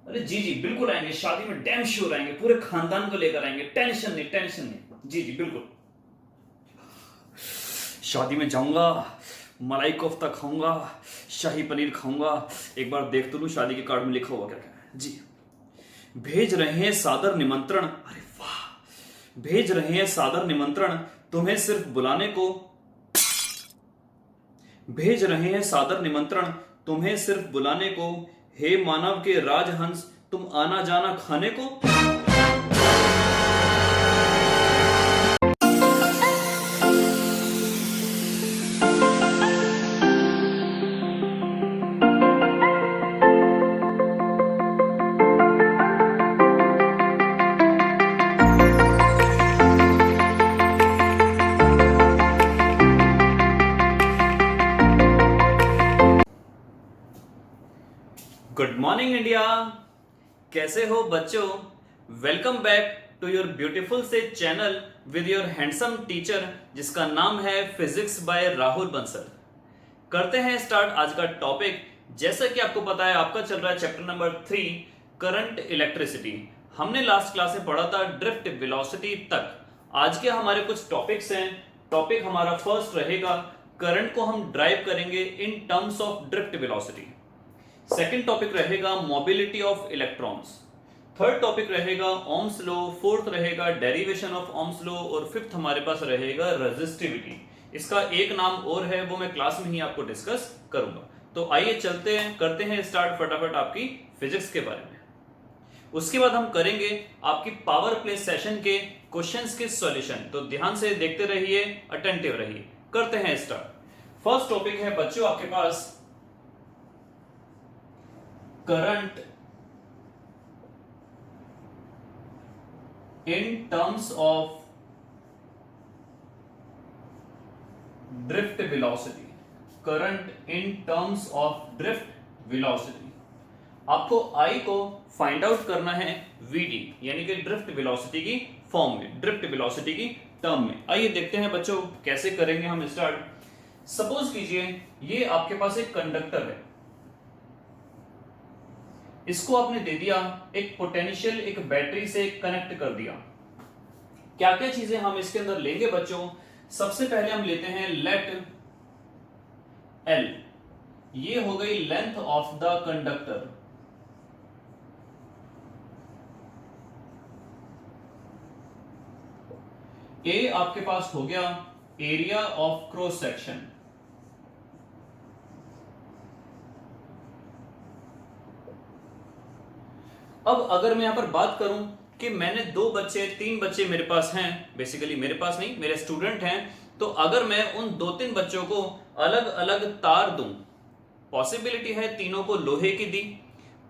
अरे जी जी बिल्कुल आएंगे, शादी में डैम श्योर आएंगे, पूरे खानदान को लेकर आएंगे, टेंशन नहीं टेंशन नहीं। जी जी बिल्कुल। शादी में जाऊंगा, मलाई कोफ्ता खाऊंगा, शाही पनीर खाऊंगा। एक बार देख तो लूं शादी के कार्ड में लिखा हुआ क्या क्या है। जी, भेज रहे हैं सादर निमंत्रण। अरे वाह, भेज रहे हैं सादर निमंत्रण तुम्हें सिर्फ बुलाने को। भेज रहे हैं सादर निमंत्रण तुम्हें सिर्फ बुलाने को। हे मानव के राजहंस, तुम आना जाना खाने को। गुड मॉर्निंग इंडिया, कैसे हो बच्चों। Welcome back to your beautiful से channel with your handsome teacher जिसका नाम है फिजिक्स बाय राहुल बंसल। करते हैं स्टार्ट आज का टॉपिक। जैसा कि आपको पता है आपका चल रहा है चैप्टर नंबर 3 करंट इलेक्ट्रिसिटी। हमने लास्ट क्लास में पढ़ा था ड्रिफ्ट वेलोसिटी तक। आज के हमारे कुछ टॉपिक्स हैं। टॉपिक हमारा फर्स्ट रहेगा करंट को हम ड्राइव करेंगे in terms of drift velocity. Second topic रहेगा mobility of electrons. Third topic रहेगा ओम्स लॉ। फोर्थ रहेगा डेरिवेशन ऑफ ओम्स लॉ और फिफ्थ हमारे पास रहेगा रेजिस्टिविटी। इसका एक नाम और है, वो मैं क्लास में ही आपको डिस्कस करूंगा। तो आइए चलते हैं, करते हैं स्टार्ट फटाफट आपकी फिजिक्स के बारे में। उसके बाद हम करेंगे आपकी पावर प्ले सेशन के क्वेश्चंस के सॉल्यूशन। तो ध्यान से देखते रहिए, अटेंटिव रहिए। करते हैं स्टार्ट। फर्स्ट टॉपिक है बच्चों आपके पास current in terms of drift velocity. Current in terms of drift velocity. आपको आई को फाइंड आउट करना है वीडी यानी कि ड्रिफ्ट वेलोसिटी की फॉर्म में, ड्रिफ्ट वेलोसिटी की टर्म में। आइए देखते हैं बच्चों कैसे करेंगे हम स्टार्ट। सपोज कीजिए ये आपके पास एक कंडक्टर है, इसको आपने दे दिया एक पोटेंशियल, एक बैटरी से कनेक्ट कर दिया। क्या क्या चीजें हम इसके अंदर लेंगे बच्चों। सबसे पहले हम लेते हैं लेट एल, ये हो गई लेंथ ऑफ द कंडक्टर। ए आपके पास हो गया एरिया ऑफ क्रॉस सेक्शन। अब अगर मैं यहां पर बात करूं कि मैंने 2 बच्चे 3 बच्चे मेरे पास हैं, बेसिकली मेरे पास नहीं, मेरे स्टूडेंट हैं, तो अगर मैं उन 2-3 बच्चों को अलग अलग तार दूं, पॉसिबिलिटी है तीनों को लोहे की दी,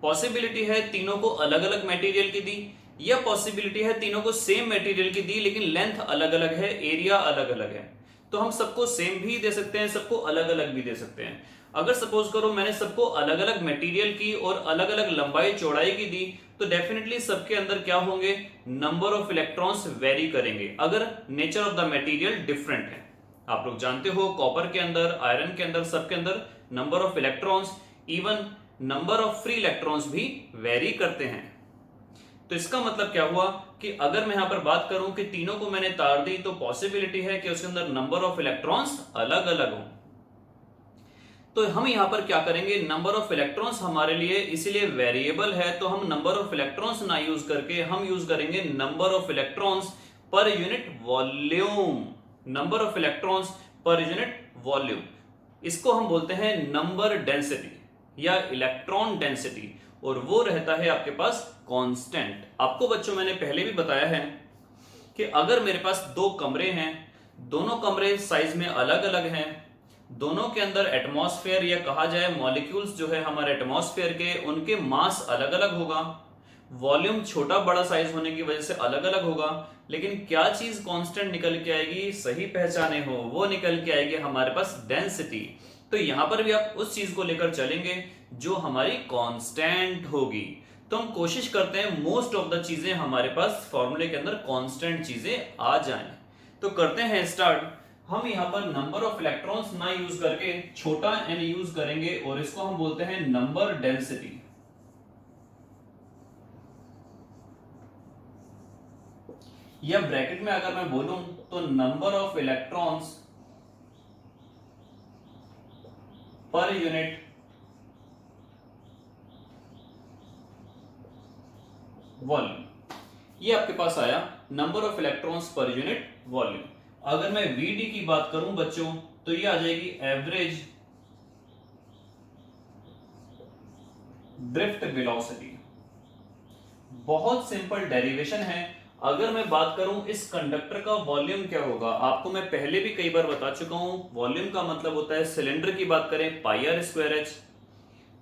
पॉसिबिलिटी है तीनों को अलग अलग मटेरियल की दी, या पॉसिबिलिटी है तीनों को सेम मटेरियल की दी लेकिन लेंथ अलग अलग है, एरिया अलग अलग है। तो हम सबको सेम भी दे सकते हैं, सबको अलग अलग भी दे सकते हैं। अगर सपोज करो मैंने सबको अलग अलग मटेरियल की और अलग अलग लंबाई चौड़ाई की दी, तो डेफिनेटली सबके अंदर क्या होंगे, नंबर ऑफ इलेक्ट्रॉन्स वेरी करेंगे अगर nature of the material different है। आप लोग जानते हो कॉपर के अंदर, आयरन के अंदर, सबके अंदर number of electrons, even number of free electrons भी वेरी करते हैं। तो इसका मतलब क्या हुआ कि अगर मैं यहां पर बात करूं कि तीनों को मैंने तार दी, तो पॉसिबिलिटी है कि उसके अंदर नंबर ऑफ इलेक्ट्रॉन्स अलग अलग हो। तो हम यहां पर क्या करेंगे, नंबर ऑफ इलेक्ट्रॉन्स हमारे लिए इसीलिए वेरिएबल है, तो हम नंबर ऑफ इलेक्ट्रॉन्स ना यूज करके हम यूज करेंगे number of electrons per unit volume. Number of electrons per unit volume, इसको हम बोलते हैं नंबर डेंसिटी या इलेक्ट्रॉन डेंसिटी, और वो रहता है आपके पास कांस्टेंट। आपको बच्चों मैंने पहले भी बताया है कि अगर मेरे पास 2 कमरे हैं, दोनों कमरे साइज में अलग अलग हैं, दोनों के अंदर एटमॉस्फेयर या कहा जाए मॉलिक्यूल्स जो है हमारे एटमॉस्फेयर के, उनके मास अलग अलग होगा, वॉल्यूम छोटा बड़ा साइज होने की वजह से अलग अलग होगा, लेकिन क्या चीज कांस्टेंट निकल के आएगी, सही पहचाने हो, वो निकल के आएगी हमारे पास डेंसिटी। तो यहां पर भी आप उस चीज को लेकर चलेंगे जो हमारी कांस्टेंट होगी। तो हम कोशिश करते हैं मोस्ट ऑफ द चीजें हमारे पास फॉर्मूले के अंदर कांस्टेंट चीजें आ जाएं। तो करते हैं स्टार्ट। हम यहां पर नंबर ऑफ इलेक्ट्रॉन्स ना यूज करके छोटा n यूज करेंगे और इसको हम बोलते हैं नंबर डेंसिटी। या ब्रैकेट में अगर मैं बोलूं तो number of electrons per unit volume, ये आपके पास आया number of electrons per unit volume. अगर मैं वीडी की बात करूं बच्चों तो ये आ जाएगी एवरेज ड्रिफ्ट वेलोसिटी। बहुत सिंपल डेरिवेशन है। अगर मैं बात करूं इस कंडक्टर का वॉल्यूम क्या होगा, आपको मैं पहले भी कई बार बता चुका हूं। वॉल्यूम का मतलब होता है, सिलेंडर की बात करें pi r square h,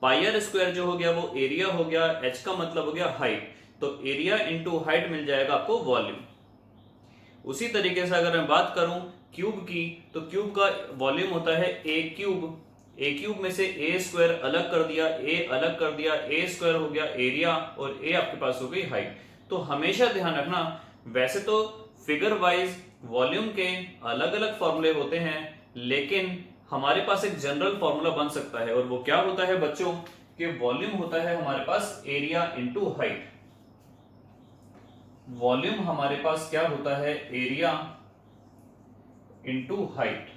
pi r square जो हो गया वो एरिया हो गया, एच का मतलब हो गया हाइट, तो एरिया इंटू हाइट मिल जाएगा आपको वॉल्यूम। उसी तरीके से अगर मैं बात करूं क्यूब की, तो क्यूब का वॉल्यूम होता है ए क्यूब। ए क्यूब में से ए स्क्वायर अलग कर दिया, ए अलग कर दिया, ए स्क्वायर हो गया एरिया और ए आपके पास हो गई हाइट। तो हमेशा ध्यान रखना, वैसे तो फिगर वाइज वॉल्यूम के अलग अलग फॉर्मूले होते हैं, लेकिन हमारे पास एक जनरल फॉर्मूला बन सकता है और वो क्या होता है बच्चों कि वॉल्यूम होता है हमारे पास एरिया इंटू हाइट। वॉल्यूम हमारे पास क्या होता है, एरिया इंटू हाइट।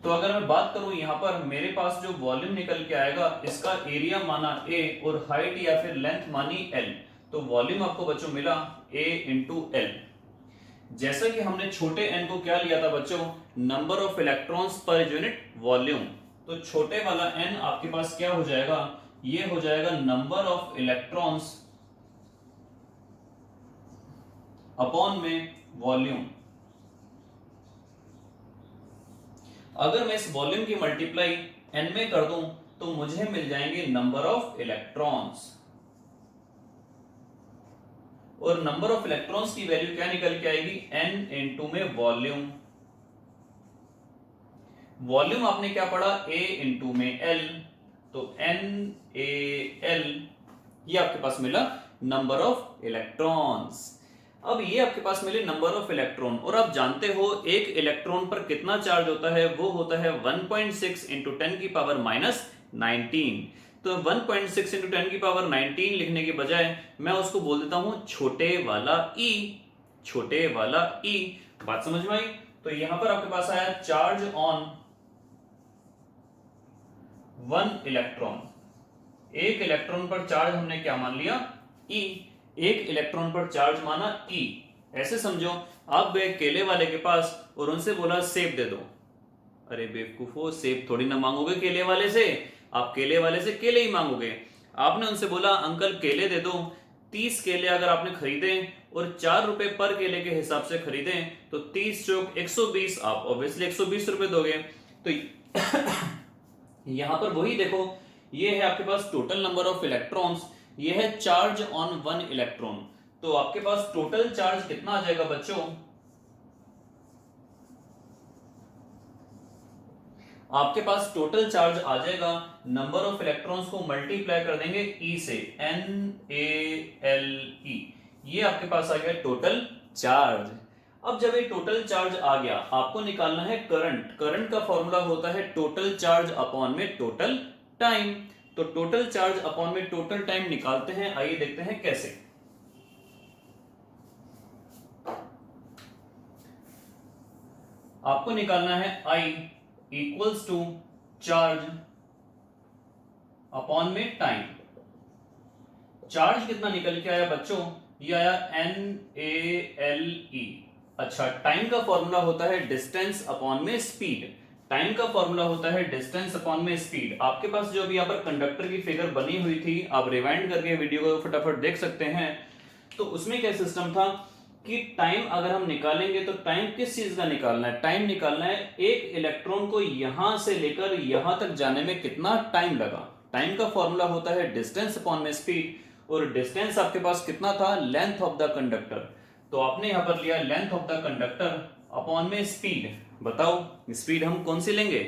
तो अगर मैं बात करूं यहां पर मेरे पास जो वॉल्यूम निकल के आएगा इसका एरिया माना ए और हाइट या फिर लेंथ मानी एल, तो वॉल्यूम आपको बच्चों मिला ए इंटू एल। जैसा कि हमने छोटे एन को क्या लिया था बच्चों, number of electrons per unit volume, तो छोटे वाला एन आपके पास क्या हो जाएगा, ये हो जाएगा नंबर ऑफ इलेक्ट्रॉन्स अपॉन में वॉल्यूम। अगर मैं इस वॉल्यूम की मल्टीप्लाई एन में कर दूं तो मुझे मिल जाएंगे नंबर ऑफ इलेक्ट्रॉन्स, और नंबर ऑफ इलेक्ट्रॉन्स की वैल्यू क्या निकल के आएगी, एन इंटू में वॉल्यूम। वॉल्यूम आपने क्या पढ़ा, ए इंटू में एल, तो एन ए एल, ये आपके पास मिला नंबर ऑफ इलेक्ट्रॉन्स। अब ये आपके पास मिले नंबर ऑफ इलेक्ट्रॉन, और आप जानते हो एक इलेक्ट्रॉन पर कितना चार्ज होता है, वो होता है 1.6 इंटू 10 की पावर माइनस 19। तो 1.6 इंटू 10 की पावर 19 लिखने के बजाय मैं उसको बोल देता हूं छोटे वाला ई, छोटे वाला ई। बात समझ में आई? तो यहां पर आपके पास आया चार्ज ऑन 1 इलेक्ट्रॉन। एक इलेक्ट्रॉन पर चार्ज हमने क्या मान लिया, ई। एक इलेक्ट्रॉन पर चार्ज माना ई। ऐसे समझो आप गए केले वाले के पास और उनसे बोला सेब दे दो। अरे बेवकूफो, सेब थोड़ी ना मांगोगे केले वाले से, आप केले वाले से केले ही मांगोगे। आपने उनसे बोला अंकल केले दे दो। 30 केले अगर आपने खरीदे और 4 रुपए पर केले के हिसाब से खरीदे तो 30 चौक 120, आप ऑब्वियसली 120 रुपए दोगे। तो यहां पर वही देखो, ये है आपके पास टोटल नंबर ऑफ इलेक्ट्रॉन्स, ये है चार्ज ऑन 1 इलेक्ट्रॉन। तो आपके पास टोटल चार्ज कितना आ जाएगा बच्चों, आपके पास टोटल चार्ज आ जाएगा, नंबर ऑफ इलेक्ट्रॉन्स को मल्टीप्लाई कर देंगे ई से, NaLe, ये आपके पास आ गया टोटल चार्ज। अब जब ये टोटल चार्ज आ गया, आपको निकालना है करंट। करंट का फॉर्मूला होता है टोटल चार्ज अपॉन में टोटल टाइम। तो टोटल चार्ज अपॉन में टोटल टाइम निकालते हैं, आइए देखते हैं कैसे। आपको निकालना है I equals to charge upon में टाइम। चार्ज कितना निकल के आया बच्चों, ये आया NaLe। अच्छा, टाइम का फॉर्मूला होता है डिस्टेंस अपॉन में स्पीड। टाइम का फॉर्मूला होता है डिस्टेंस अपॉन में स्पीड। आपके पास जो भी यहाँ पर कंडक्टर की फिगर बनी हुई थी, आप रिवाइंड करके वीडियो को फटाफट देख सकते हैं। तो उसमें क्या सिस्टम था कि टाइम अगर हम निकालेंगे तो टाइम किस चीज का निकालना है, टाइम निकालना है एक इलेक्ट्रॉन को यहां से लेकर यहां तक जाने में कितना टाइम लगा। टाइम का फॉर्मूला होता है डिस्टेंस अपॉन में स्पीड, और डिस्टेंस आपके पास कितना था, लेंथ ऑफ द कंडक्टर। तो आपने यहां पर लिया length of the conductor upon में स्पीड। बताओ स्पीड हम कौन सी लेंगे,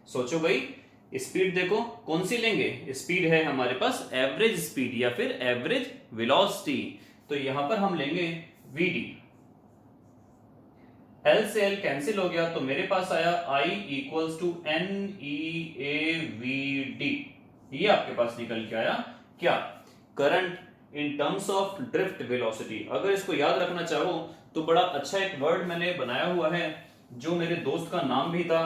सोचो भाई, स्पीड देखो कौन सी लेंगे। स्पीड है हमारे पास एवरेज स्पीड या फिर एवरेज वेलोसिटी। तो यहां पर हम लेंगे Vd। L से L कैंसिल हो गया, तो मेरे पास आया I इक्वल्स टू NeAVd। ये आपके पास निकल के आया क्या, current in terms of drift velocity. अगर इसको याद रखना चाहो तो बड़ा अच्छा एक वर्ड मैंने बनाया हुआ है, जो मेरे दोस्त का नाम भी था,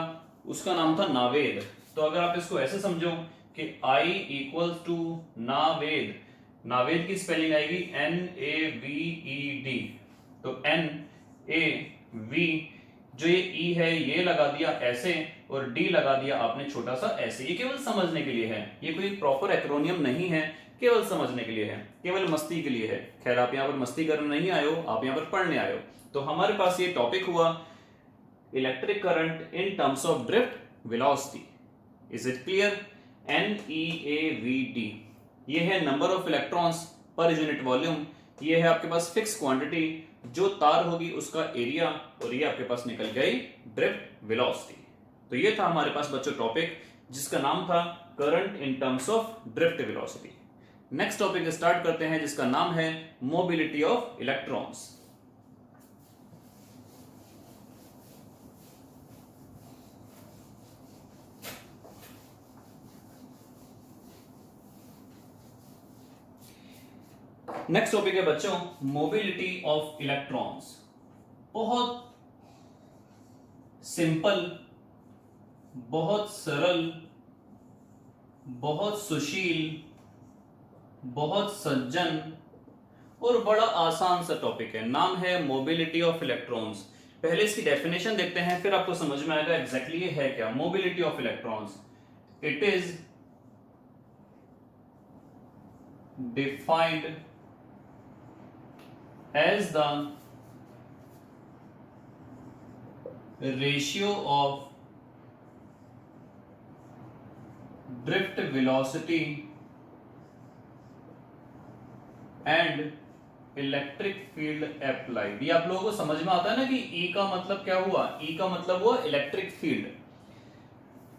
उसका नाम था नावेद। तो अगर आप इसको ऐसे समझो कि I equals to Naved, Naved की स्पेलिंग आएगी NAVED। तो NAV, जो ये E है ये लगा दिया ऐसे और D लगा दिया आपने छोटा सा ऐसे। ये केवल समझने के लिए है, ये कोई प्रॉपर एक्रोनियम नहीं है, केवल समझने के लिए है, केवल मस्ती के लिए है। खैर आप यहाँ पर मस्ती करने नहीं आए हो, आप यहाँ पर पढ़ने आए हो। तो हमारे पास ये टॉपिक हुआ electric current in terms of drift velocity. Is it clear? NEAVD, ये है number of electrons per unit volume, ये है आपके पास फिक्स क्वांटिटी, जो तार होगी उसका एरिया, और ये आपके पास निकल गई ड्रिफ्ट वेलोसिटी। तो ये था हमारे पास बच्चों टॉपिक जिसका नाम था current in terms of drift velocity. Next topic start करते हैं जिसका नाम है mobility of electrons. Next topic है बच्चों मोबिलिटी ऑफ इलेक्ट्रॉन्स। बहुत सिंपल, बहुत सरल, बहुत सुशील, बहुत सज्जन और बड़ा आसान सा टॉपिक है। नाम है मोबिलिटी ऑफ इलेक्ट्रॉन्स। पहले इसकी डेफिनेशन देखते हैं, फिर आपको समझ में आएगा एग्जैक्टली ये है क्या। Mobility of electrons, it is defined as the ratio of drift velocity and electric field applied। ये आप लोगों को समझ में आता है ना कि E का मतलब क्या हुआ? E का मतलब हुआ electric field.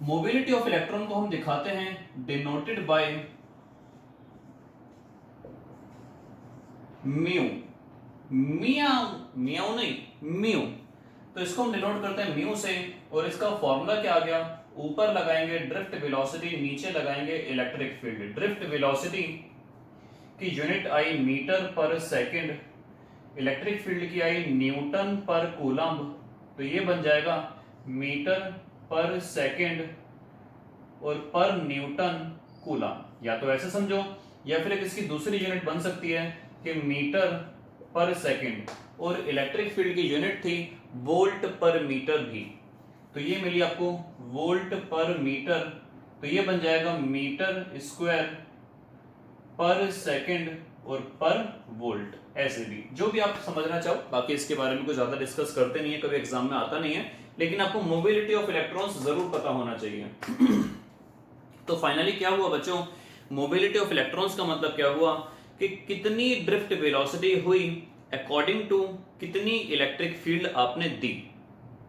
Mobility of electron को हम दिखाते हैं डिनोटेड बाय म्यू, मियाऊ, मियाऊ नहीं म्यू। तो इसको हम डिनोट करते हैं म्यू से, और इसका फॉर्मूला क्या आ गया? ऊपर लगाएंगे ड्रिफ्ट वेलोसिटी, नीचे लगाएंगे इलेक्ट्रिक फील्ड। ड्रिफ्ट वेलोसिटी की यूनिट आई मीटर पर सेकंड, इलेक्ट्रिक फील्ड की आई न्यूटन पर कूलम्ब। तो ये बन जाएगा मीटर पर सेकंड और पर न्यूटन कूलम्ब। या तो ऐसे समझो, या फिर इसकी दूसरी यूनिट बन सकती है कि मीटर पर सेकंड, और इलेक्ट्रिक फील्ड की यूनिट थी वोल्ट पर मीटर भी। तो ये मिली आपको वोल्ट पर मीटर, तो ये बन जाएगा मीटर स्क्वायर पर सेकंड और पर वोल्ट। ऐसे भी जो भी आप समझना चाहो, बाकी इसके बारे में कुछ ज्यादा डिस्कस करते नहीं है, कभी एग्जाम में आता नहीं है, लेकिन आपको मोबिलिटी ऑफ इलेक्ट्रॉन्स जरूर पता होना चाहिए। तो फाइनली क्या हुआ बच्चों, मोबिलिटी ऑफ इलेक्ट्रॉन्स का मतलब क्या हुआ कि कितनी ड्रिफ्ट वेलोसिटी हुई अकॉर्डिंग टू कितनी इलेक्ट्रिक फील्ड आपने दी।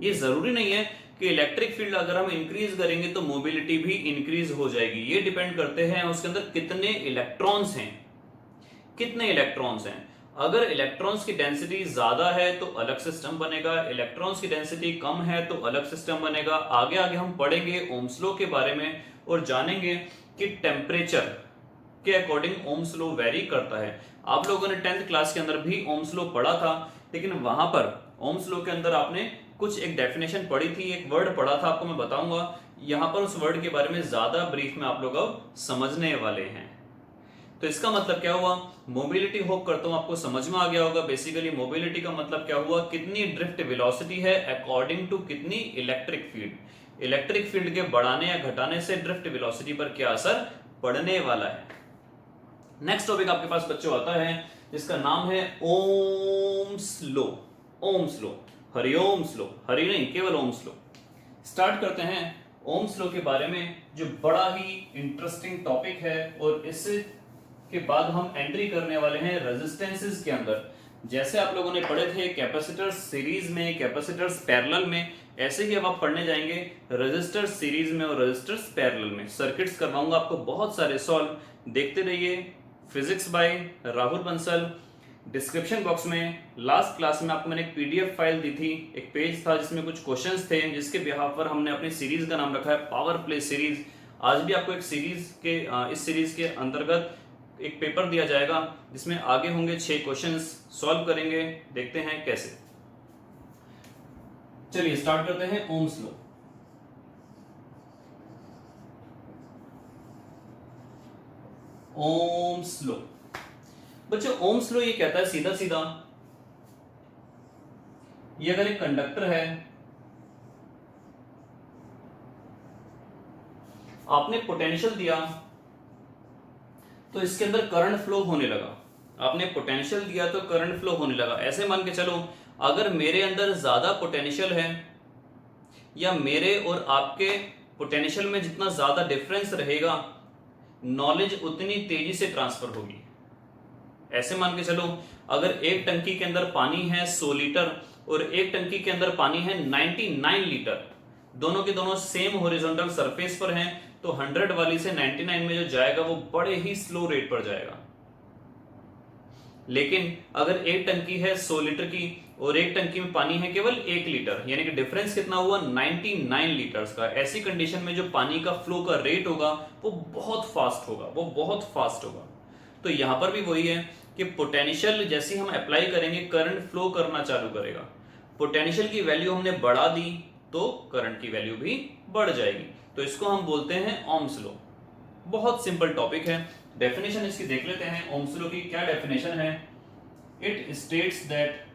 ये जरूरी नहीं है कि इलेक्ट्रिक फील्ड अगर हम इंक्रीज करेंगे तो मोबिलिटी भी इंक्रीज हो जाएगी। ये डिपेंड करते हैं उसके अंदर कितने इलेक्ट्रॉन्स हैं, कितने इलेक्ट्रॉन्स हैं। अगर इलेक्ट्रॉन्स की डेंसिटी ज्यादा है तो अलग सिस्टम बनेगा, इलेक्ट्रॉन्स की डेंसिटी कम है तो अलग सिस्टम बनेगा। आगे आगे हम पढ़ेंगे ओम्स लॉ के बारे में और जानेंगे कि टेम्परेचर के अकॉर्डिंग ओम्स लॉ वेरी करता है। आप लोगों ने 10th क्लास के अंदर भी ओम्स लॉ पढ़ा था, लेकिन वहां पर ओम्स लॉ के अंदर आपने कुछ एक डेफिनेशन पढ़ी थी, एक वर्ड पढ़ा था, आपको मैं बताऊंगा। यहां पर उस वर्ड के बारे में ज्यादा ब्रीफ में आप लोग अब समझने वाले हैं। तो इसका मतलब क्या हुआ, मोबिलिटी होप करता हूं आपको समझ में आ गया होगा। बेसिकली मोबिलिटी का मतलब क्या हुआ, कितनी ड्रिफ्ट वेलोसिटी है अकॉर्डिंग टू कितनी इलेक्ट्रिक फील्ड। इलेक्ट्रिक फील्ड के बढ़ाने या घटाने से ड्रिफ्ट वेलोसिटी पर क्या असर पड़ने वाला है। नेक्स्ट टॉपिक आपके पास बच्चों आता है जिसका नाम है ओम्स लॉ। ओम्स लॉ, हरिओम्स लॉ, हरि नहीं केवल ओम्स लॉ। स्टार्ट करते हैं ओम्स लॉ के बारे में, जो बड़ा ही इंटरेस्टिंग टॉपिक है, और इससे के बाद हम एंट्री करने वाले हैं रेजिस्टेंसेस के अंदर। जैसे आप लोगों ने पढ़े थे कैपेसिटर्स सीरीज में, कैपेसिटर्स पैरेलल में, ऐसे ही अब आप पढ़ने जाएंगे रेजिस्टर्स सीरीज में और रेजिस्टर्स पैरेलल में। सर्किट्स करवाऊंगा आपको बहुत सारे सॉल्व, देखते रहिए। Physics bye Rahul Bansal. Description box में लास्ट क्लास में आपको मैंने एक पीडीएफ फाइल दी थी, एक पेज था जिसमें कुछ क्वेश्चंस थे, जिसके बिहाफ पर हमने अपनी सीरीज का नाम रखा है पावर प्ले सीरीज। आज भी आपको एक सीरीज के इस सीरीज के अंतर्गत एक पेपर दिया जाएगा जिसमें आगे होंगे 6 क्वेश्चंस, सॉल्व करेंगे, देखते हैं कैसे। चलिए स्टार्ट करते हैं। Ohms law. ओम्स लॉ बच्चों, ओम्स लॉ ये कहता है सीधा सीधा, ये अगर एक कंडक्टर है, आपने पोटेंशियल दिया तो इसके अंदर करंट फ्लो होने लगा। आपने पोटेंशियल दिया तो करंट फ्लो होने लगा। ऐसे मान के चलो, अगर मेरे अंदर ज्यादा पोटेंशियल है या मेरे और आपके पोटेंशियल में जितना ज्यादा डिफरेंस रहेगा, नॉलेज उतनी तेजी से ट्रांसफर होगी। ऐसे मान के चलो, अगर एक टंकी के अंदर पानी है 100 लीटर और एक टंकी के अंदर पानी है 99 लीटर, दोनों के दोनों सेम हॉरिजॉन्टल सरफेस पर हैं, तो 100 वाली से 99 में जो जाएगा वो बड़े ही स्लो रेट पर जाएगा। लेकिन अगर एक टंकी है 100 लीटर की और एक टंकी में पानी है केवल 1 लीटर, यानी कि डिफरेंस कितना हुआ 99 लीटर्स का, ऐसी कंडीशन में जो पानी का फ्लो का रेट होगा वो बहुत फास्ट होगा, वो बहुत फास्ट होगा। तो यहां पर भी वही है कि पोटेंशियल जैसे हम अप्लाई करेंगे, करंट फ्लो करना चालू करेगा। पोटेंशियल की वैल्यू हमने बढ़ा दी तो करंट की वैल्यू भी बढ़ जाएगी। तो इसको हम बोलते हैं ओम्स लॉ। बहुत सिंपल टॉपिक है। डेफिनेशन इसकी देख लेते हैं। ओम्स लॉ की क्या डेफिनेशन है? It states that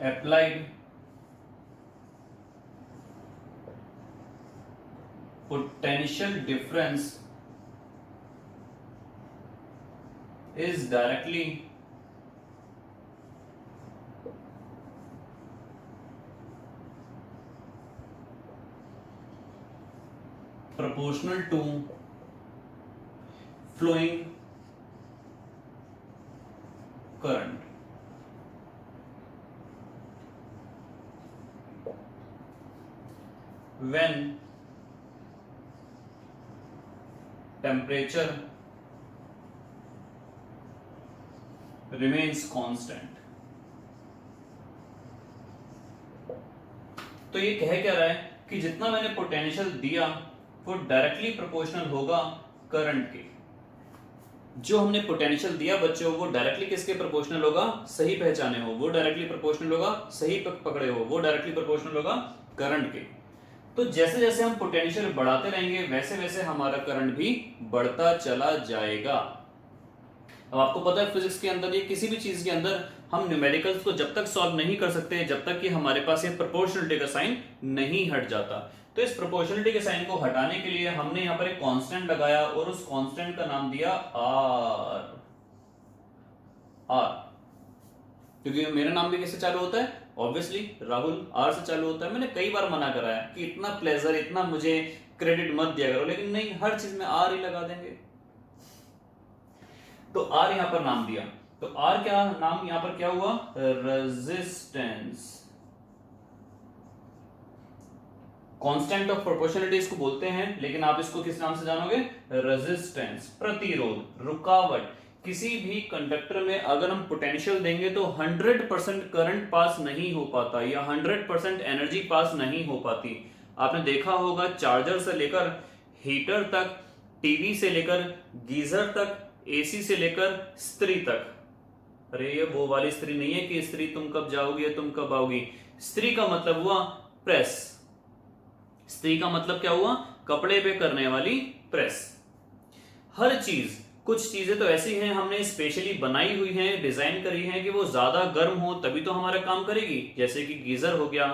applied potential difference is directly proportional to flowing current। when temperature remains constant। तो ये कह क्या रहा है कि जितना मैंने पोटेंशियल दिया वो डायरेक्टली प्रोपोर्शनल होगा करंट के। जो हमने पोटेंशियल दिया बच्चों वो डायरेक्टली किसके प्रोपोर्शनल होगा? सही पहचाने हो, वो डायरेक्टली प्रोपोर्शनल होगा, सही पकड़े हो, वो डायरेक्टली प्रोपोर्शनल होगा करंट के। तो जैसे जैसे हम पोटेंशियल बढ़ाते रहेंगे वैसे वैसे हमारा करंट भी बढ़ता चला जाएगा। अब आपको पता है फिजिक्स के अंदर, ये किसी भी चीज के अंदर, हम न्यूमेरिकल्स को जब तक सॉल्व नहीं कर सकते जब तक कि हमारे पास ये प्रोपोर्शनलिटी का साइन नहीं हट जाता। तो इस प्रोपोर्शनलिटी के साइन को हटाने के लिए हमने यहाँ पर एक कांस्टेंट लगाया और उस कांस्टेंट का नाम दिया आर। क्योंकि मेरा नाम भी किससे चालू होता है? ऑब्वियसली राहुल, आर से चालू होता है। मैंने कई बार मना करा है कि इतना प्लेजर, इतना मुझे क्रेडिट मत दिया करो, लेकिन नहीं, हर चीज में आर ही लगा देंगे। तो आर यहां पर नाम दिया, तो आर क्या नाम यहां पर क्या हुआ? रेजिस्टेंस। कांस्टेंट ऑफ प्रोपोर्शनलिटी इसको बोलते हैं, लेकिन आप इसको किस नाम से जानोगे? रेजिस्टेंस, प्रतिरोध, रुकावट। किसी भी कंडक्टर में अगर हम पोटेंशियल देंगे तो 100% करंट पास नहीं हो पाता या 100% एनर्जी पास नहीं हो पाती। आपने देखा होगा चार्जर से लेकर हीटर तक, टीवी से लेकर गीजर तक, एसी से लेकर स्त्री तक। अरे ये वो वाली स्त्री नहीं है कि स्त्री तुम कब जाओगी या तुम कब आओगी। स्त्री का मतलब हुआ प्रेस। स्त्री का मतलब क्या हुआ? कपड़े पे करने वाली प्रेस। हर चीज, कुछ चीजें तो ऐसी हैं हमने स्पेशली बनाई हुई हैं, डिजाइन करी हैं कि वो ज्यादा गर्म हो तभी तो हमारा काम करेगी। जैसे कि गीजर हो गया,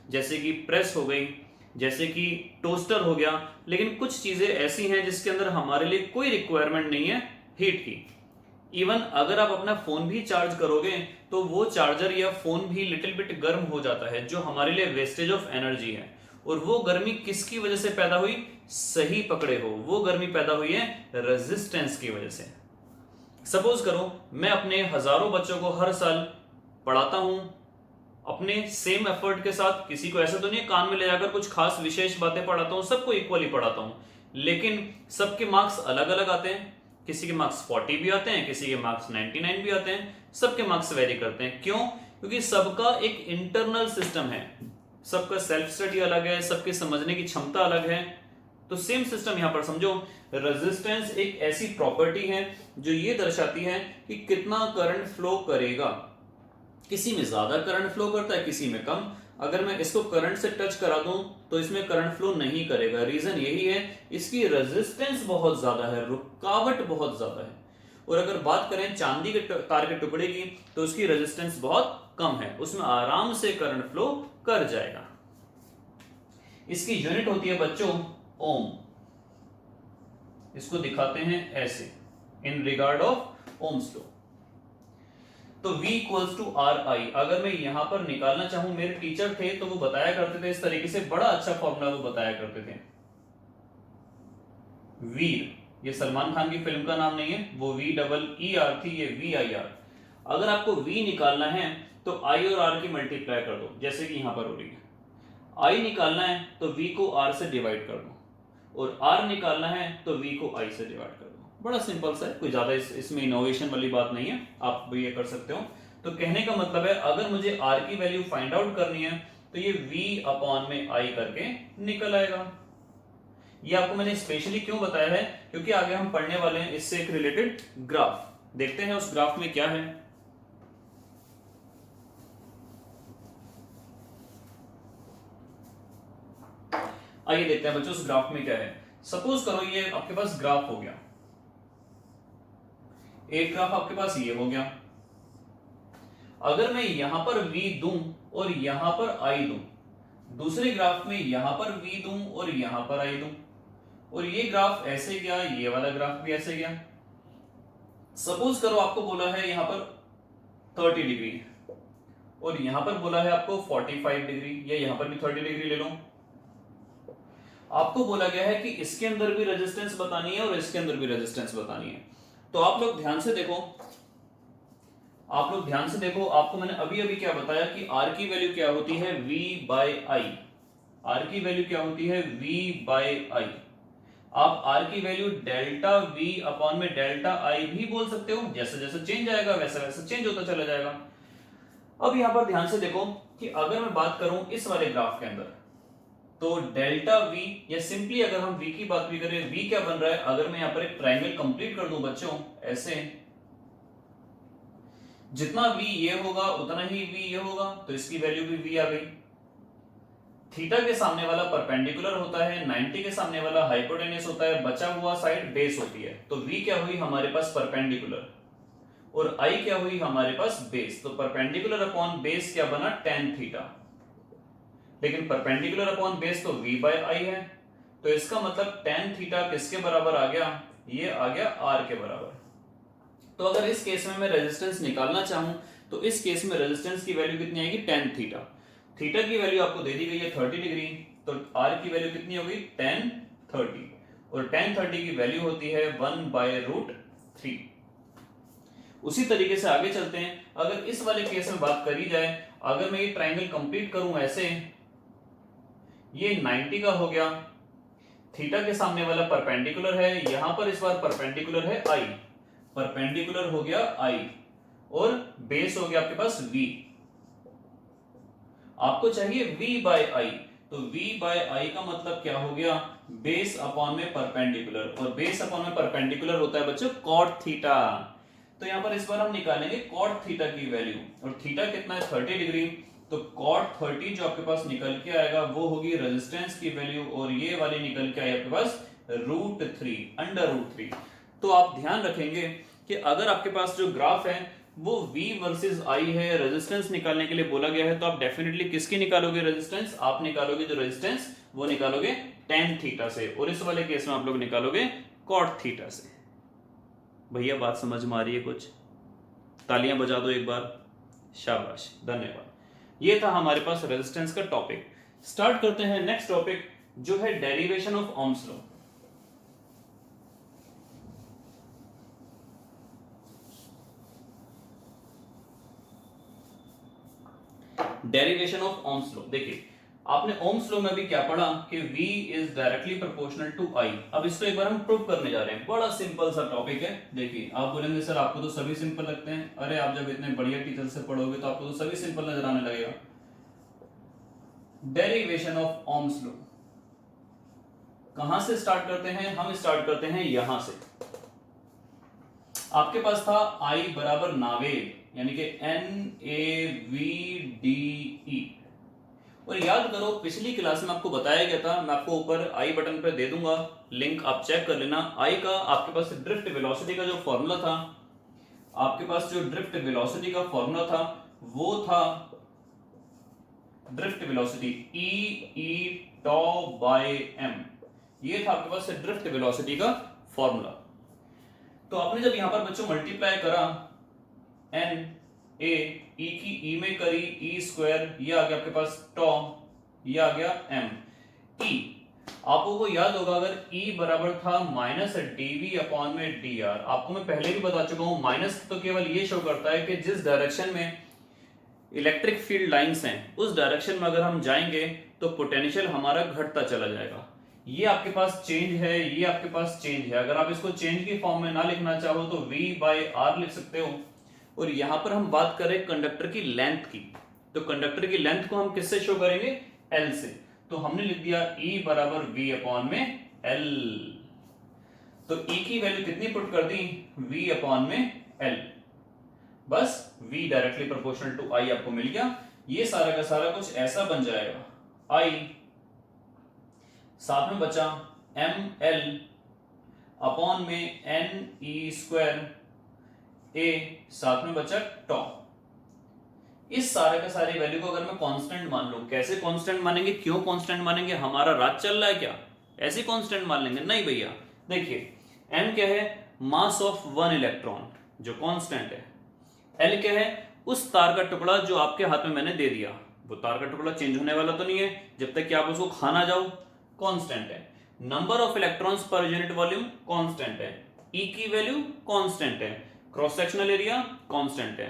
जैसे कि प्रेस हो गई, जैसे कि टोस्टर हो गया। लेकिन कुछ चीजें ऐसी हैं जिसके अंदर हमारे लिए कोई रिक्वायरमेंट नहीं है हीट की। इवन अगर आप अपना फोन भी चार्ज करोगे तो वो चार्जर या फोन भी लिटिल बिट गर्म हो जाता है, जो हमारे लिए वेस्टेज ऑफ एनर्जी है। और वो गर्मी किसकी वजह से पैदा हुई? सही पकड़े हो, वो गर्मी पैदा हुई है रेजिस्टेंस की वजह से। सपोज करो मैं अपने हजारों बच्चों को हर साल पढ़ाता हूं अपने सेम एफर्ट के साथ। किसी को ऐसा तो नहीं कान में ले जाकर कुछ खास विशेष बातें पढ़ाता हूं, सबको इक्वली पढ़ाता हूं, लेकिन सबके मार्क्स अलग अलग आते हैं। किसी के मार्क्स 40 भी आते हैं, किसी के मार्क्स 99 भी आते हैं। सबके मार्क्स वेरी करते हैं। क्यों? क्योंकि सबका एक इंटरनल सिस्टम है। सबका सेल्फ स्टडी अलग है, सबके समझने की क्षमता अलग है। तो सेम सिस्टम यहां पर समझो, रेजिस्टेंस एक ऐसी प्रॉपर्टी है जो ये दर्शाती है कि कितना करंट फ्लो करेगा। किसी में ज्यादा करंट फ्लो करता है, किसी में कम। अगर मैं इसको करंट से टच करा दूं तो इसमें करंट फ्लो नहीं करेगा। रीजन यही है, इसकी रेजिस्टेंस बहुत ज्यादा है, रुकावट बहुत ज्यादा है। और अगर बात करें चांदी के तार के टुकड़े की, तो उसकी रेजिस्टेंस बहुत कम है, उसमें आराम से करंट फ्लो कर जाएगा। इसकी यूनिट होती है बच्चों ओम। इसको दिखाते हैं ऐसे, in regard of ohms law. तो V equals to R I. अगर मैं यहां पर निकालना चाहूं, मेरे टीचर थे तो वो बताया करते थे इस तरीके से, बड़ा अच्छा फॉर्मूला वो बताया करते थे। वीर, ये सलमान खान की फिल्म का नाम नहीं है, वो VEER थी, ये VIR। अगर आपको V निकालना है तो I और R की मल्टीप्लाई कर दो, जैसे कि यहां पर हो रही है। I निकालना है तो V को R से डिवाइड कर दो, और R निकालना है तो V को I से डिवाइड कर दो। बड़ा सिंपल सा है, कोई ज्यादा इसमें इनोवेशन वाली बात नहीं है, आप भी ये कर सकते हो। तो कहने का मतलब है, अगर मुझे R की वैल्यू फाइंड आउट करनी है तो ये V अपॉन में I करके निकल आएगा। ये आपको मैंने स्पेशली क्यों बताया है, क्योंकि आगे हम पढ़ने वाले हैं इससे एक रिलेटेड ग्राफ। देखते हैं उस ग्राफ में क्या है। आइए देखते हैं बच्चों उस ग्राफ में क्या है। सपोज करो ये आपके पास ग्राफ हो गया, एक ग्राफ आपके पास ये हो गया। अगर मैं यहां पर V दूं और यहां पर I दूं, दूसरे ग्राफ में यहां पर V दूं और यहां पर I दूं, और ये ग्राफ ऐसे गया, ये वाला ग्राफ भी ऐसे गया। सपोज करो आपको बोला है यहां पर 30 डिग्री और यहां पर बोला है आपको 45 डिग्री, या यहां पर भी 30 डिग्री ले लो। आपको बोला गया है कि इसके अंदर भी रेजिस्टेंस बतानी है और इसके अंदर भी रेजिस्टेंस बतानी है। तो आप लोग ध्यान से देखो, आपको मैंने अभी अभी क्या बताया कि R की वैल्यू क्या होती है, V बाय I। R की वैल्यू क्या होती है, V बाय I। आप R की वैल्यू डेल्टा V अपॉन में डेल्टा I भी बोल सकते हो, जैसे जैसे चेंज आएगा वैसा वैसा चेंज होता चला जाएगा। अब यहां पर ध्यान से देखो कि अगर मैं बात करूं इस वाले ग्राफ के अंदर, तो डेल्टा V, या सिंपली अगर हम V की बात भी करें, V क्या बन रहा है, अगर मैं यहां पर एक ट्रायंगल कंप्लीट कर दूं बच्चों ऐसे, जितना V ये होगा उतना ही V ये होगा, तो इसकी वैल्यू भी V आ गई। थीटा के सामने वाला परपेंडिकुलर होता है, 90 के सामने वाला हाइपोटेन्यूस होता है, बचा हुआ साइड बेस होती है। तो V क्या हुई हमारे पास, परपेंडिकुलर, और I क्या हुई हमारे पास, बेस। तो परपेंडिकुलर अपॉन बेस क्या बना, tan थीटा। लेकिन परपेंडिकुलर अपॉन बेस तो V बाय I है, तो इसका मतलब tan थीटा किसके बराबर आ गया, ये आ गया R के बराबर। तो अगर इस केस में मैं रेजिस्टेंस निकालना चाहूं, तो इस केस में रेजिस्टेंस की वैल्यू कितनी आएगी, tan थीटा। थीटा की वैल्यू आपको दे दी गई है 30 डिग्री, तो R की वैल्यू कितनी होगी, tan 30, और tan 30 की वैल्यू होती है 1/√3। उसी तरीके से आगे चलते हैं। अगर इस वाले केस में बात करी जाए, अगर मैं ये ट्रायंगल कंप्लीट करूं ऐसे, ये 90 का हो गया, थीटा के सामने वाला परपेंडिकुलर है, यहां पर इस बार परपेंडिकुलर है I, परपेंडिकुलर हो गया I, और बेस हो गया आपके पास V। आपको चाहिए V बाय I, तो V बाय I का मतलब क्या हो गया, बेस अपॉन में परपेंडिकुलर, और बेस अपॉन में परपेंडिकुलर होता है बच्चों cot थीटा। तो यहां पर इस बार हम निकालेंगे cot थीटा की वैल्यू, और थीटा कितना है 30 डिग्री, तो cot 30 जो आपके पास निकल के आएगा वो होगी रेजिस्टेंस की वैल्यू, और ये वाली निकल के आई आपके पास √3, √3। तो आप ध्यान रखेंगे कि अगर आपके पास जो ग्राफ है वो V वर्सेस I है, रेजिस्टेंस निकालने के लिए बोला गया है, तो आप डेफिनेटली किसकी निकालोगे रेजिस्टेंस, आप निकालोगे जो रेजिस्टेंस वो निकालोगे tan थीटा से, और इस वाले केस में आप लोग निकालोगे cot थीटा से। भैया बात समझ में आ रही है कुछ, तालियां बजा दो एक बार, शाबाश, धन्यवाद। ये था हमारे पास रेजिस्टेंस का टॉपिक। स्टार्ट करते हैं नेक्स्ट टॉपिक जो है derivation of Ohm's law. Derivation of Ohm's law. देखिए आपने ओम्स लॉ में भी क्या पढ़ा कि V is directly proportional to I। अब इसको एक बार हम प्रूव करने जा रहे हैं, बड़ा सिंपल सा टॉपिक है। देखिए आप बोलेंगे सर आपको तो सभी सिंपल लगते हैं, अरे आप जब इतने बढ़िया टीचर से पढ़ोगे तो आपको तो सभी सिंपल नजर आने लगेगा। Derivation of Ohm's law. कहां से स्टार्ट करते हैं? हम स्टार्ट करते हैं यहां से। आपके पास था I बराबर नावेग यानी कि NAVDE। और याद करो पिछली क्लास में आपको बताया गया था, मैं आपको ऊपर आई बटन पर दे दूंगा लिंक, आप चेक कर लेना। आई का आपके पास ड्रिफ्ट वेलोसिटी का जो फॉर्मूला था, आपके पास जो ड्रिफ्ट वेलोसिटी का फॉर्मूला था वो था ड्रिफ्ट वेलोसिटी E टॉ बाय m। ये था आपके पास ड्रिफ्ट वेलोसिटी का फॉर्मूला। तो आपने जब यहां पर बच्चों मल्टीप्लाई करा n a e की e में करी e स्क्वायर, ये आ गया आपके पास टॉ, ये आ गया m। e आपको को याद होगा अगर E बराबर था माइनस dv अपॉन में dr, आपको मैं पहले भी बता चुका हूं माइनस तो केवल ये शो करता है कि जिस डायरेक्शन में इलेक्ट्रिक फील्ड लाइंस हैं उस डायरेक्शन में अगर हम जाएंगे तो पोटेंशियल हमारा घटता चला जाएगा। ये आपके पास चेंज है, ये आपके पास चेंज है। अगर आप इसको चेंज की फॉर्म में ना लिखना चाहो तो v बाय r लिख सकते हो। और यहां पर हम बात करें कंडक्टर की लेंथ की, तो कंडक्टर की लेंथ को हम किससे शो करेंगे? L से। तो हमने लिख दिया E बराबर V अपॉन में L। तो E की वैल्यू कितनी पुट कर दी? V अपॉन में L। बस V directly proportional to I आपको मिल गया। ये सारा का सारा कुछ ऐसा बन जाएगा। I साथ में बचा ML अपॉन में NE स्क्वायर A, साथ में बचा टॉ। इस सारे का सारे वैल्यू को अगर मैं कांस्टेंट मान लूं, कैसे कांस्टेंट मानेंगे? क्यों कांस्टेंट मानेंगे? हमारा रात चल रहा है क्या ऐसे कांस्टेंट मान लेंगे? नहीं भैया। देखिए m क्या है? मास ऑफ वन इलेक्ट्रॉन जो कांस्टेंट है। l क्या है? उस तार का टुकड़ा जो आपके हाथ में मैंने दे दिया, वो तार का टुकड़ा चेंज होने वाला तो नहीं है जब तक कि आप उसको खाना जाओ, कांस्टेंट है। Number of electrons per unit volume constant है। E की वैल्यू कांस्टेंट है। क्रॉस सेक्शनल एरिया कांस्टेंट है।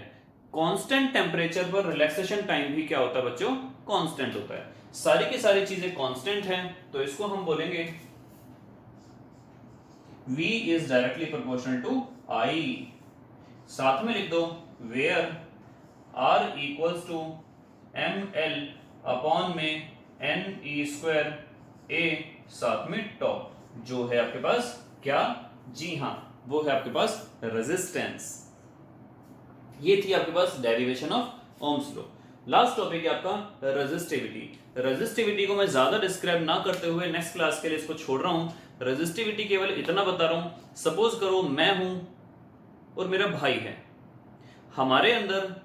कांस्टेंट टेम्परेचर पर रिलैक्सेशन टाइम भी क्या होता है बच्चों? कांस्टेंट होता है। सारी की सारी चीजें कांस्टेंट हैं, तो इसको हम बोलेंगे V is directly proportional to I। साथ में लिख दो where R equals to ML upon में NE स्क्वायर A, साथ में टॉ, जो है आपके पास क्या? जी हां, वो है आपके पास रेजिस्टेंस। ये थी आपके पास derivation of ohms law. Last topic है आपका रेजिस्टिविटी। रेजिस्टिविटी को मैं ज्यादा डिस्क्राइब ना करते हुए नेक्स्ट क्लास के लिए इसको छोड़ रहा हूं। रेजिस्टिविटी केवल इतना बता रहा हूं, सपोज करो मैं हूं और मेरा भाई है, हमारे अंदर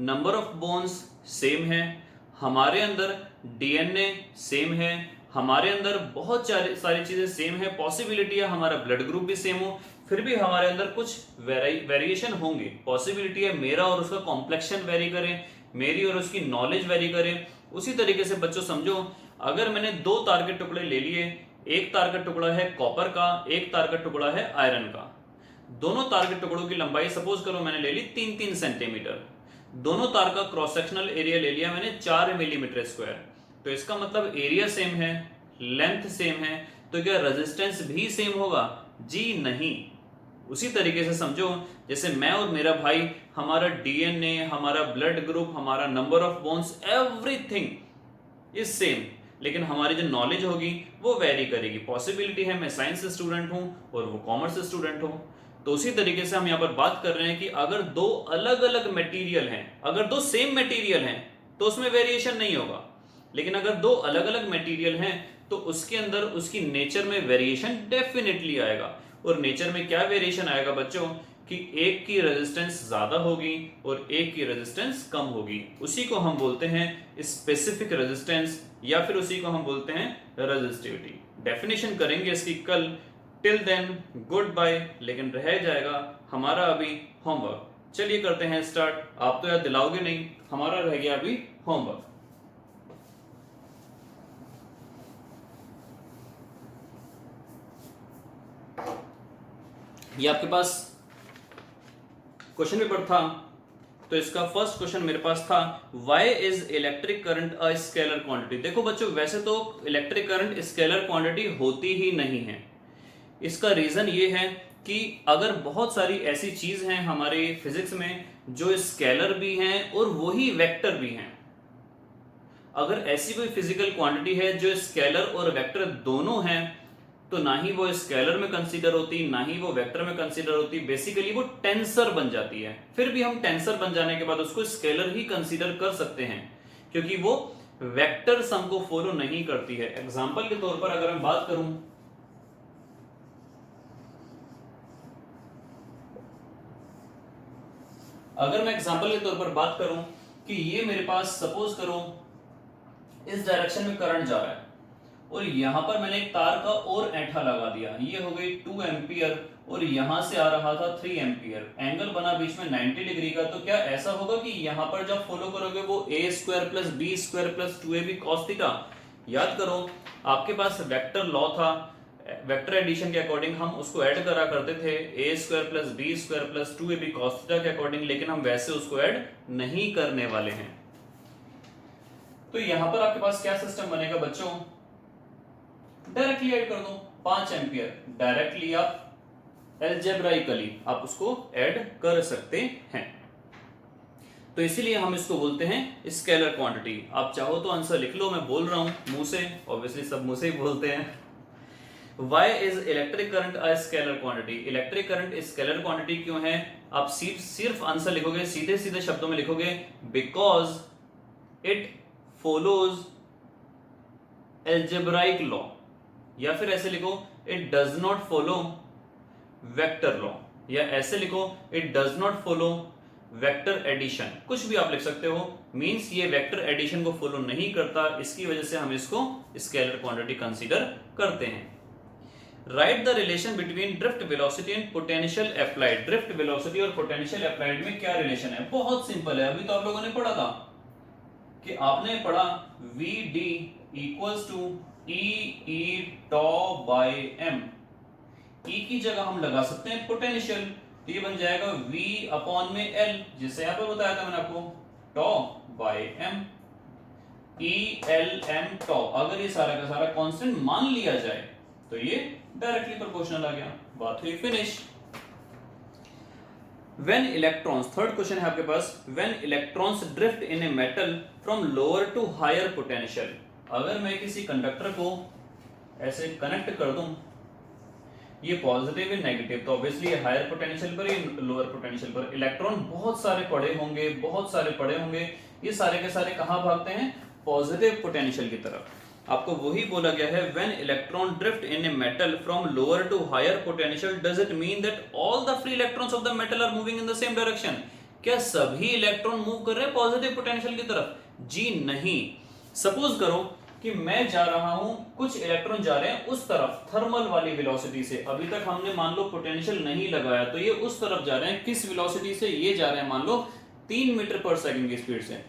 नंबर ऑफ बोन्स सेम है, हमारे अंदर डीएनए सेम है, हमारे अंदर बहुत सारी चीजें सेम है, पॉसिबिलिटी है हमारा ब्लड ग्रुप भी सेम हो, फिर भी हमारे अंदर कुछ वेरिएशन होंगे। पॉसिबिलिटी है मेरा और उसका कॉम्प्लेक्शन वेरी करे, मेरी और उसकी नॉलेज वेरी करे। उसी तरीके से बच्चों समझो, अगर मैंने दो तार के टुकड़े ले लिए, एक तार का टुकड़ा है कॉपर का, एक तार का टुकड़ा है आयरन का। दोनों तार के टुकड़ों की लंबाई सपोज करो मैंने ले ली 3-3 सेंटीमीटर। दोनों तार का क्रॉस सेक्शनल एरिया ले लिया मैंने 4 मिलीमीटर स्क्वायर। तो इसका मतलब एरिया सेम है, लेंथ सेम है, तो क्या रेजिस्टेंस भी सेम होगा? जी नहीं। उसी तरीके से समझो जैसे मैं और मेरा भाई, हमारा डीएनए, हमारा ब्लड ग्रुप, हमारा number of bones, everything is same, लेकिन हमारी जो नॉलेज होगी वो वेरी करेगी। पॉसिबिलिटी है मैं साइंस स्टूडेंट हूं और वो कॉमर्स स्टूडेंट हो। तो उसी तरीके से हम यहाँ पर बात कर रहे हैं कि अगर दो अलग अलग मटेरियल हैं, अगर दो सेम मटेरियल हैं तो उसमें वेरिएशन नहीं होगा, लेकिन अगर दो अलग अलग मटेरियल हैं तो उसके अंदर उसकी नेचर में वेरिएशन डेफिनेटली आएगा। और नेचर में क्या वेरिएशन आएगा बच्चों? कि एक की रेजिस्टेंस ज्यादा होगी और एक की रेजिस्टेंस कम होगी। उसी को हम बोलते हैं स्पेसिफिक रेजिस्टेंस, या फिर उसी को हम बोलते हैं रेजिस्टिविटी। डेफिनेशन करेंगे इसकी कल। Till then good bye. लेकिन रह जाएगा हमारा अभी होमवर्क। चलिए करते हैं स्टार्ट। आप तो याद दिलाओगे नहीं, हमारा रह गया अभी होमवर्क। ये आपके पास क्वेश्चन पेपर था, तो इसका फर्स्ट क्वेश्चन मेरे पास था, why is electric current a scalar quantity. देखो बच्चों, वैसे तो इलेक्ट्रिक करंट स्केलर क्वांटिटी होती ही नहीं है। इसका रीजन ये है कि अगर बहुत सारी ऐसी चीज हैं हमारे फिजिक्स में जो स्केलर भी हैं और वही वेक्टर भी हैं, अगर ऐसी कोई फिजिकल क्वांटिटी है जो स्केलर और वेक्टर दोनों हैं, तो ना ही वो स्केलर में कंसीडर होती, ना ही वो वेक्टर में कंसीडर होती, बेसिकली वो टेंसर बन जाती है। फिर भी हम टेंसर बन जाने के बाद उसको स्केलर ही कंसीडर कर सकते हैं, क्योंकि वो वेक्टर सम को फॉलो नहीं करती है। एग्जांपल के तौर पर अगर मैं बात करूं, कि ये मेरे पास सपोज करो इस डायरेक्शन में करंट जा रहा है और यहां पर मैंने एक तार का और ऐंठा लगा दिया, ये हो गई 2 एम्पियर और यहां से आ रहा था 3 एम्पियर, एंगल बना बीच में 90 डिग्री का। तो क्या ऐसा होगा कि यहां पर जब फॉलो करोगे वो a² + b² + 2ab cos theta? याद करो आपके पास वेक्टर लॉ था, वेक्टर एडिशन के अकॉर्डिंग हम उसको ऐड करा करते थे a² + b² + 2ab cos theta के अकॉर्डिंग, लेकिन हम वैसे उसको ऐड नहीं करने वाले हैं। तो यहां पर आपके पास क्या सिस्टम बनेगा बच्चों? डायरेक्टली ऐड कर दो 5 एम्पियर, डायरेक्टली आप एल्जेब्राइकली आप उसको ऐड कर सकते हैं। तो इसीलिए हम इसको बोलते हैं स्केलर क्वांटिटी। आप चाहो तो आंसर लिख लो, मैं बोल रहा हूं मुंह से, ऑब्वियसली सब मुंह से ही बोलते हैं। Why is electric current a scalar quantity? Electric current scalar quantity क्यों है? आप सिर्फ आंसर लिखोगे, सीधे सीधे शब्दों में लिखोगे, because it follows algebraic law, या फिर ऐसे लिखो it does not follow vector law, या ऐसे लिखो it does not follow vector addition, कुछ भी आप लिख सकते हो। मींस ये वेक्टर एडिशन को फॉलो नहीं करता, इसकी वजह से हम इसको स्केलर क्वांटिटी कंसीडर करते हैं। Right the relation between drift velocity and potential applied. Drift velocity और पोटेंशियल अप्लाइड में क्या रिलेशन है? बहुत सिंपल है, अभी तो आप लोगों ने पढ़ा था कि आपने पढ़ा Vd equals to E tau by m। E की जगह हम लगा सकते हैं पोटेंशियल, तो ये बन जाएगा V/L, जिससे यहां पे बताया था मैंने आपको tau by m, ELm tau। अगर ये सारा का सारा कांस्टेंट मान लिया जाए तो ये डायरेक्टली प्रोपोर्शनल आ गया, बात हुई finish. When electrons, third question है आपके पास, when electrons drift in a metal from lower to higher potential। अगर मैं किसी कंडक्टर को ऐसे कनेक्ट कर दूं, ये पॉजिटिव है नेगेटिव, तो ऑब्वियसली ये हायर पोटेंशियल पर, ये लोअर पोटेंशियल पर। इलेक्ट्रॉन बहुत सारे पड़े होंगे, ये सारे के सारे कहां भागते हैं? पॉजिटिव पोटेंशियल की तरफ। आपको वही बोला गया है, when electron drift in a metal from lower to higher potential, does it mean that all the free electrons of the metal are moving in the same direction? क्या सभी इलेक्ट्रॉन मूव कर रहे हैं पॉजिटिव पोटेंशियल की तरफ? जी नहीं। Suppose करो कि मैं जा रहा हूं, कुछ इलेक्ट्रॉन जा रहे हैं उस तरफ थर्मल वाली वेलोसिटी से, अभी तक हमने मान लो पोटेंशियल नहीं लगाया, तो ये उस तरफ जा रहे हैं। किस वेलोसिटी से? ये जा रहे हैं मान लो 3 मीटर पर सेकंड की स्पीड से।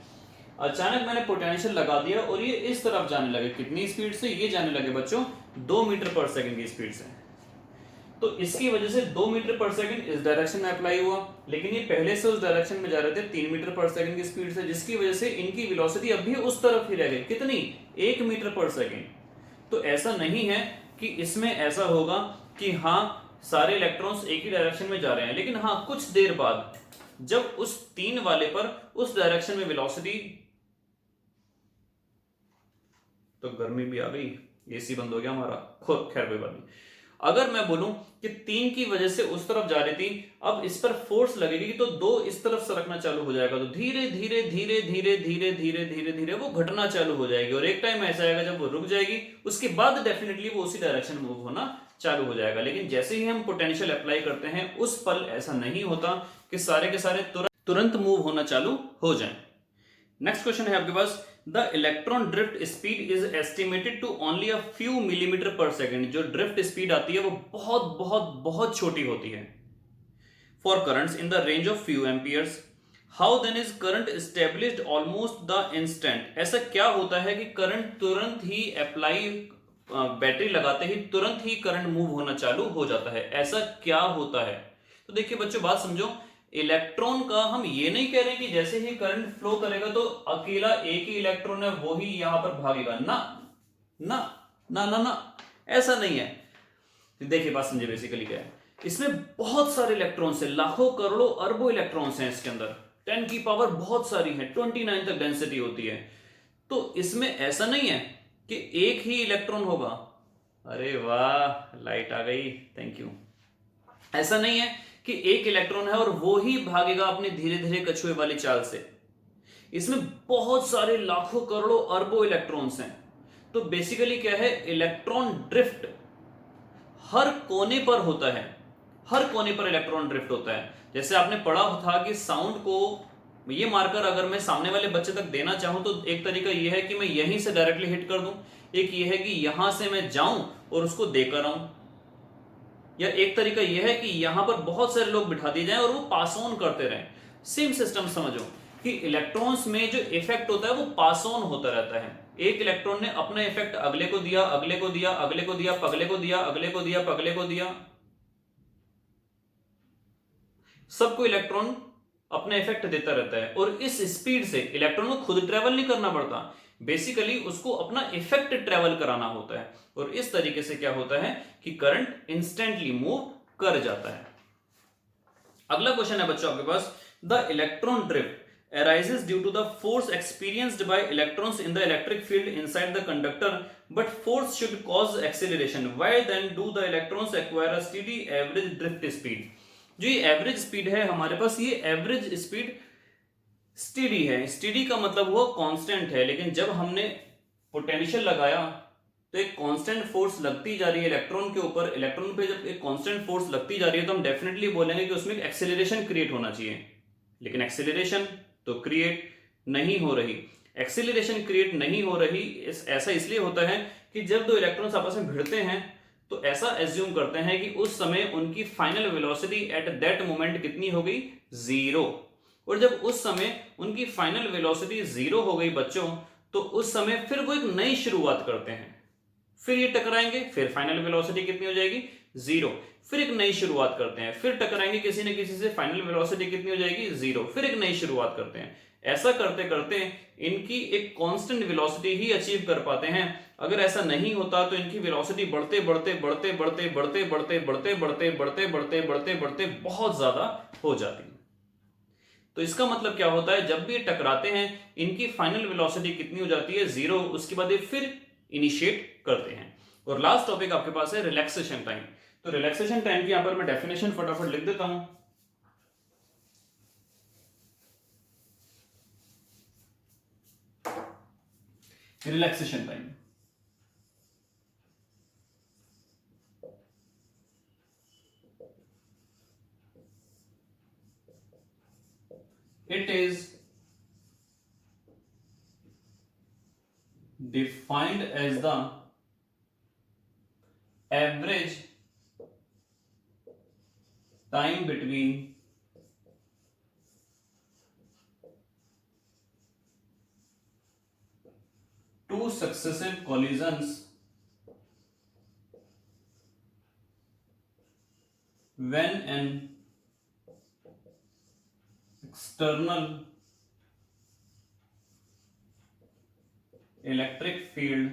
अचानक मैंने पोटेंशियल लगा दिया और ये इस तरफ जाने लगे, कितनी स्पीड से? ये जाने लगे बच्चों 2 मीटर पर सेकंड की स्पीड से। तो इसकी वजह से 2 मीटर पर सेकंड इस डायरेक्शन में अप्लाई हुआ, लेकिन ये पहले से उस डायरेक्शन में जा रहे थे 3 मीटर पर सेकंड की स्पीड से, जिसकी वजह से इनकी वेलोसिटी अब भी उस तरफ ही रह गई, कितनी? 1 मीटर पर सेकंड। तो ऐसा नहीं है कि इसमें ऐसा होगा कि हाँ सारे इलेक्ट्रॉन्स एक ही डायरेक्शन में जा रहे हैं, लेकिन हाँ कुछ देर बाद जब उस 3 वाले पर उस डायरेक्शन में वेलोसिटी, तो गर्मी भी आ गई, एसी बंद हो गया हमारा, खैर कोई बात नहीं। अगर मैं बोलूं कि 3 की वजह से उस तरफ जा रही थी, अब इस पर फोर्स लगेगी तो 2 इस तरफ सरकना चालू हो जाएगा, तो धीरे धीरे धीरे धीरे धीरे धीरे धीरे धीरे वो घटना चालू हो जाएगी, और एक टाइम ऐसा आएगा जब वो रुक जाएगी, उसके बाद डेफिनेटली वो उसी डायरेक्शन में मूव होना चालू हो जाएगा। लेकिन जैसे ही हम पोटेंशियल अप्लाई करते हैं उस पल ऐसा नहीं होता कि सारे के सारे तुरंत मूव होना चालू हो जाए। नेक्स्ट क्वेश्चन है आपके पास, the electron drift speed is estimated to only a few millimetre per second. जो ड्रिफ्ट स्पीड आती है वो बहुत बहुत बहुत छोटी होती है। For currents in the range of few amperes, how then is current established almost the instant. ऐसा क्या होता है कि करंट तुरंत ही अप्लाई, बैटरी लगाते ही तुरंत ही करंट मूव होना चालू हो जाता है, ऐसा क्या होता है? तो देखिए बच्चों बात समझो, इलेक्ट्रॉन का हम ये नहीं कह रहे कि जैसे ही करंट फ्लो करेगा तो अकेला एक ही इलेक्ट्रॉन है वो ही यहां पर भागेगा, ना ना ना ना ना, ऐसा नहीं है। देखिए बात समझे बेसिकली क्या है, इसमें बहुत सारे इलेक्ट्रॉन्स हैं, लाखों करोड़ों अरबों इलेक्ट्रॉन्स हैं इसके अंदर, 10 की पावर बहुत सारी है, 29 तक डेंसिटी होती है। तो इसमें ऐसा नहीं है कि एक ही इलेक्ट्रॉन होगा। अरे वाह, लाइट आ गई, थैंक यू। ऐसा नहीं है कि एक इलेक्ट्रॉन है और वो ही भागेगा अपनी धीरे धीरे कछुए वाली चाल से। इसमें बहुत सारे लाखों करोड़ों अरबों इलेक्ट्रॉन्स हैं। तो बेसिकली क्या है, इलेक्ट्रॉन ड्रिफ्ट हर कोने पर होता है, हर कोने पर इलेक्ट्रॉन ड्रिफ्ट होता है। जैसे आपने पढ़ा था कि साउंड को ये मार्कर अगर मैं सामने वाले बच्चे तक देना चाहूं तो एक तरीका यह है कि मैं यहीं से डायरेक्टली हिट कर दूं, एक यह है कि यहां से मैं जाऊं और उसको देकर आऊं, या एक तरीका यह है कि यहां पर बहुत सारे लोग बिठा दिए जाएं और वो पास ऑन करते रहें। सेम सिस्टम समझो कि इलेक्ट्रॉन्स में जो इफेक्ट होता है वो पास ऑन होता रहता है। एक इलेक्ट्रॉन ने अपना इफेक्ट अगले को दिया, अगले को दिया, अगले को दिया, पगले को दिया, अगले को दिया, पगले को दिया, सबको इलेक्ट्रॉन अपना इफेक्ट देता रहता है। और इस स्पीड से इलेक्ट्रॉन को खुद ट्रेवल नहीं करना पड़ता, बेसिकली उसको अपना इफेक्ट ट्रेवल कराना होता है। और इस तरीके से क्या होता है कि करंट इंस्टेंटली मूव कर जाता है। अगला क्वेश्चन है बच्चों आपके पास, the electron drift arises due to the force experienced by electrons in the electric field inside the conductor, but force should cause acceleration. Why then do the electrons acquire a steady average drift speed? जो ये average speed है हमारे पास, ये average speed steady है। Steady का मतलब हुआ constant है, लेकिन जब हमने पोटेंशियल लगाया तो एक कांस्टेंट फोर्स लगती जा रही है इलेक्ट्रॉन के ऊपर। इलेक्ट्रॉन पे जब एक कांस्टेंट फोर्स लगती जा रही है तो हम डेफिनेटली बोलेंगे कि उसमें एक एक्सेलरेशन क्रिएट होना चाहिए, लेकिन एक्सेलरेशन तो क्रिएट नहीं हो रही। एक्सेलरेशन क्रिएट नहीं हो रही ऐसा इसलिए होता है कि जब दो इलेक्ट्रॉन्स आपस में भिड़ते हैं तो ऐसा एज्यूम करते हैं कि उस समय उनकी final velocity at that moment कितनी हो गई, 0। और जब उस समय उनकी फाइनल वेलोसिटी 0 हो गई बच्चों, तो उस समय फिर वो एक नई शुरुआत करते हैं, फिर ये टकराएंगे, फिर फाइनल वेलोसिटी कितनी हो जाएगी, 0। फिर एक नई शुरुआत करते हैं, फिर टकराएंगे किसी न किसी से, फाइनल वेलोसिटी कितनी हो जाएगी, 0। फिर एक नई शुरुआत करते हैं। ऐसा करते करते इनकी एक कांस्टेंट वेलोसिटी ही अचीव कर पाते हैं। अगर ऐसा नहीं होता तो इनकी वेलोसिटी बढ़ते बढ़ते बढ़ते बढ़ते बढ़ते बढ़ते बढ़ते बढ़ते बढ़ते बढ़ते बढ़ते बढ़ते बहुत ज्यादा हो जाती। तो इसका मतलब क्या होता है, जब भी टकराते हैं इनकी फाइनल वेलोसिटी कितनी हो जाती है, 0। उसके बाद ये फिर इनिशिएट करते हैं। और लास्ट टॉपिक आपके पास है रिलैक्सेशन टाइम। तो रिलैक्सेशन टाइम की यहां पर मैं डेफिनेशन फटाफट लिख देता हूं। Relaxation time it is defined as the average time between two successive collisions when an external electric field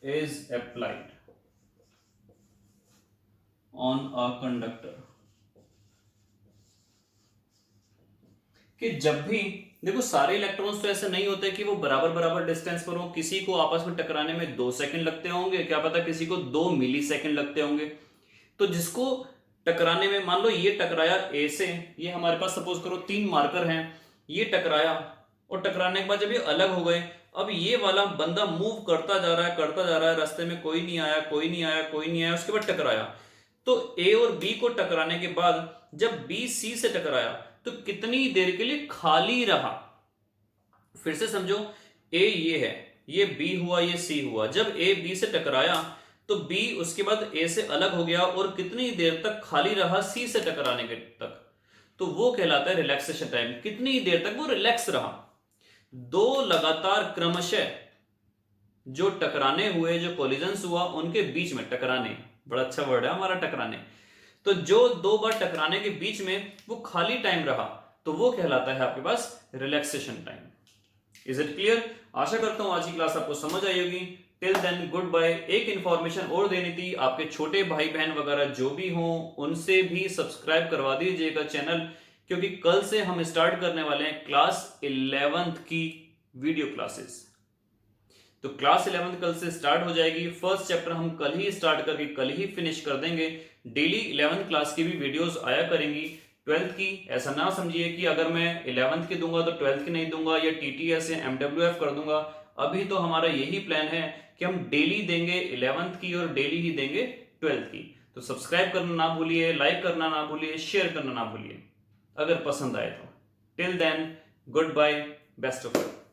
is applied on a conductor। कि जब भी देखो, सारे इलेक्ट्रॉन्स तो ऐसे नहीं होते कि वो बराबर बराबर डिस्टेंस पर हो। किसी को आपस में टकराने में 2 सेकंड लगते होंगे, क्या पता किसी को 2 मिली सेकंड लगते होंगे। तो जिसको टकराने में, मान लो ये टकराया ए से, ये हमारे पास सपोज करो 3 मार्कर हैं, ये टकराया और टकराने के बाद जब ये अलग हो गए, अब ये वाला बंदा मूव करता जा रहा है करता जा रहा है, रास्ते में कोई नहीं आया कोई नहीं आया कोई नहीं आया, उसके बाद टकराया। तो ए और बी को टकराने के बाद जब बी सी से टकराया तो कितनी देर के लिए खाली रहा। फिर से समझो, ए ये है, ये बी हुआ, ये सी हुआ। जब ए बी से टकराया तो बी उसके बाद ए से अलग हो गया और कितनी देर तक खाली रहा सी से टकराने के तक, तो वो कहलाता है रिलैक्सेशन टाइम। कितनी देर तक वो रिलैक्स रहा। 2 लगातार क्रमशः जो टकराने हुए, जो कोलिजन्स हुआ उनके बीच में, टकराने बड़ा अच्छा वर्ड है हमारा, टकराने, तो जो 2 बार टकराने के बीच में वो खाली टाइम रहा तो वो कहलाता है आपके पास relaxation time. Is it clear? आशा करता हूं आज की क्लास आपको समझ आई होगी। Till then good bye. एक इंफॉर्मेशन और देनी थी, आपके छोटे भाई बहन वगैरह जो भी हों उनसे भी सब्सक्राइब करवा दीजिएगा चैनल, क्योंकि कल से हम स्टार्ट करने वाले हैं क्लास 11th की वीडियो क्लासेस। तो क्लास 11th कल से स्टार्ट हो जाएगी। फर्स्ट चैप्टर हम कल ही स्टार्ट करके कल ही फिनिश कर देंगे। डेली 11th क्लास की भी वीडियोस आया करेंगी। 12th की ऐसा ना समझिए कि अगर मैं 11th की दूंगा तो 12th की नहीं दूंगा या TTS या MWF कर दूंगा। अभी तो हमारा यही प्लान है कि हम डेली देंगे 11th की और डेली ही देंगे 12th की। तो सब्सक्राइब करना ना भूलिए, लाइक करना ना भूलिए, शेयर करना ना भूलिए अगर पसंद आए तो। Till then, good bye, best of luck.